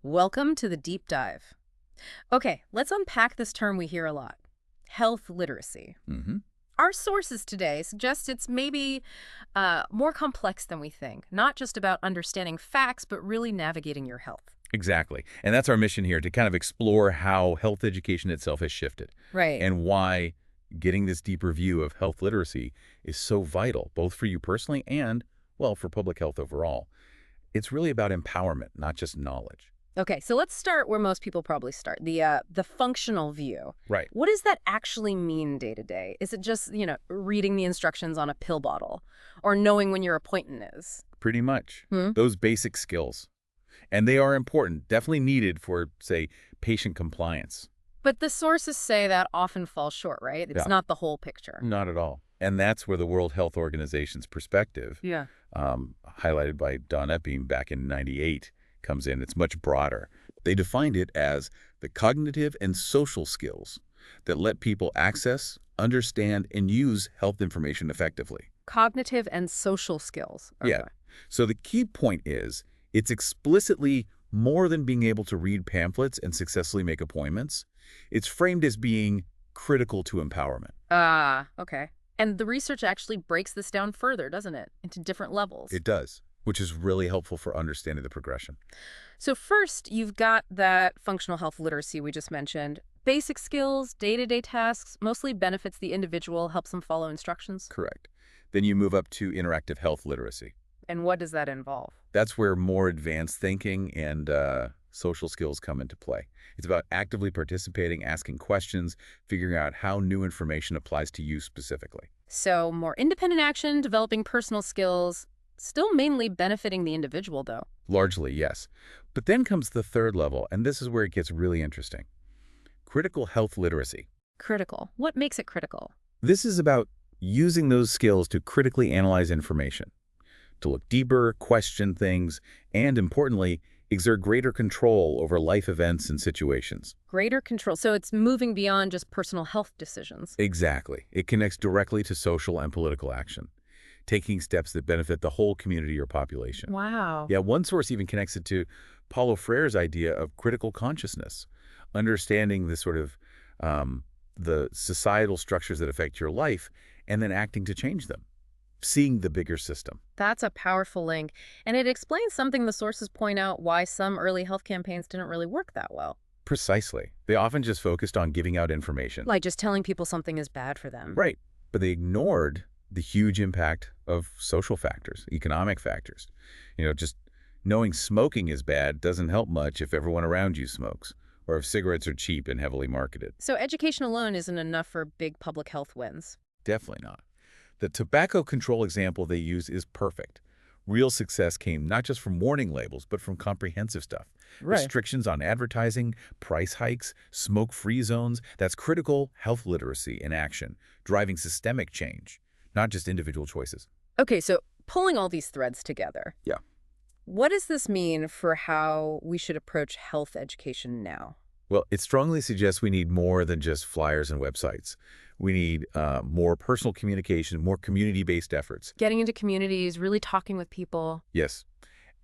Welcome to the deep dive. Okay, let's unpack this term we hear a lot, health literacy. hmm Our sources today suggest it's maybe more complex than we think, not just about understanding facts, but really navigating your health. Exactly. And that's our mission here, to kind of explore how health education itself has shifted Right. and why getting this deeper view of health literacy is so vital, both for you personally and, well, for public health overall. It's really about empowerment, not just knowledge. Okay, so let's start where most people probably start, the functional view. Right. What does that actually mean day to day? Is it just, reading the instructions on a pill bottle or knowing when your appointment is? Pretty much. Hmm? Those basic skills. And they are important, definitely needed for, say, patient compliance. But the sources say that often falls short, right? It's Yeah. not the whole picture. Not at all. And that's where the World Health Organization's perspective, Yeah. highlighted by Don Nutbeam back in '98, comes in. It's much broader. They defined it as the cognitive and social skills that let people access, understand, and use health information effectively. Cognitive and social skills. Okay. Yeah. So the key point is it's explicitly more than being able to read pamphlets and successfully make appointments. It's framed as being critical to empowerment. Ah, okay. And the research actually breaks this down further, doesn't it? Into different levels. It does, which is really helpful for understanding the progression. So first, you've got that functional health literacy we just mentioned. Basic skills, day-to-day tasks, mostly benefits the individual, helps them follow instructions. Correct. Then you move up to interactive health literacy. And what does that involve? That's where more advanced thinking and social skills come into play. It's about actively participating, asking questions, figuring out how new information applies to you specifically. So more independent action, developing personal skills, still mainly benefiting the individual, though. Largely, yes. But then comes the third level, and this is where it gets really interesting. Critical health literacy. Critical. What makes it critical? This is about using those skills to critically analyze information, to look deeper, question things, and importantly, exert greater control over life events and situations. Greater control. So it's moving beyond just personal health decisions. Exactly. It connects directly to social and political action, taking steps that benefit the whole community or population. Wow. Yeah, one source even connects it to Paulo Freire's idea of critical consciousness, understanding the sort of the societal structures that affect your life and then acting to change them, seeing the bigger system. That's a powerful link. And it explains something the sources point out why some early health campaigns didn't really work that well. Precisely. They often just focused on giving out information. Like just telling people something is bad for them. Right. But they ignored the huge impact of social factors, economic factors. Just knowing smoking is bad doesn't help much if everyone around you smokes, or if cigarettes are cheap and heavily marketed. So education alone isn't enough for big public health wins. Definitely not. The tobacco control example they use is perfect. Real success came not just from warning labels, but from comprehensive stuff. Restrictions on advertising, price hikes, smoke-free zones. That's critical health literacy in action, driving systemic change, not just individual choices. Okay, so pulling all these threads together. Yeah. What does this mean for how we should approach health education now? Well, it strongly suggests we need more than just flyers and websites. We need more personal communication, more community-based efforts. Getting into communities, really talking with people. Yes.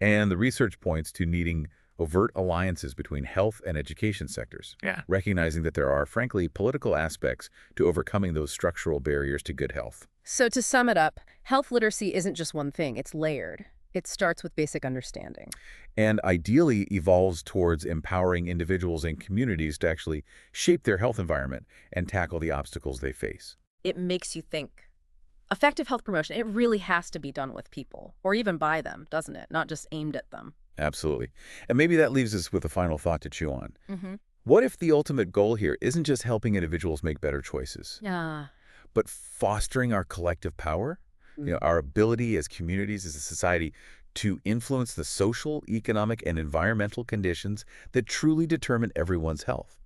And the research points to needing overt alliances between health and education sectors, Yeah. recognizing that there are, frankly, political aspects to overcoming those structural barriers to good health. So to sum it up, health literacy isn't just one thing, it's layered. It starts with basic understanding. And ideally evolves towards empowering individuals and communities to actually shape their health environment and tackle the obstacles they face. It makes you think. Effective health promotion, it really has to be done with people, or even by them, doesn't it? Not just aimed at them. Absolutely. And maybe that leaves us with a final thought to chew on. Mm-hmm. What if the ultimate goal here isn't just helping individuals make better choices, Yeah. but fostering our collective power? Our ability as communities, as a society, to influence the social, economic, and environmental conditions that truly determine everyone's health.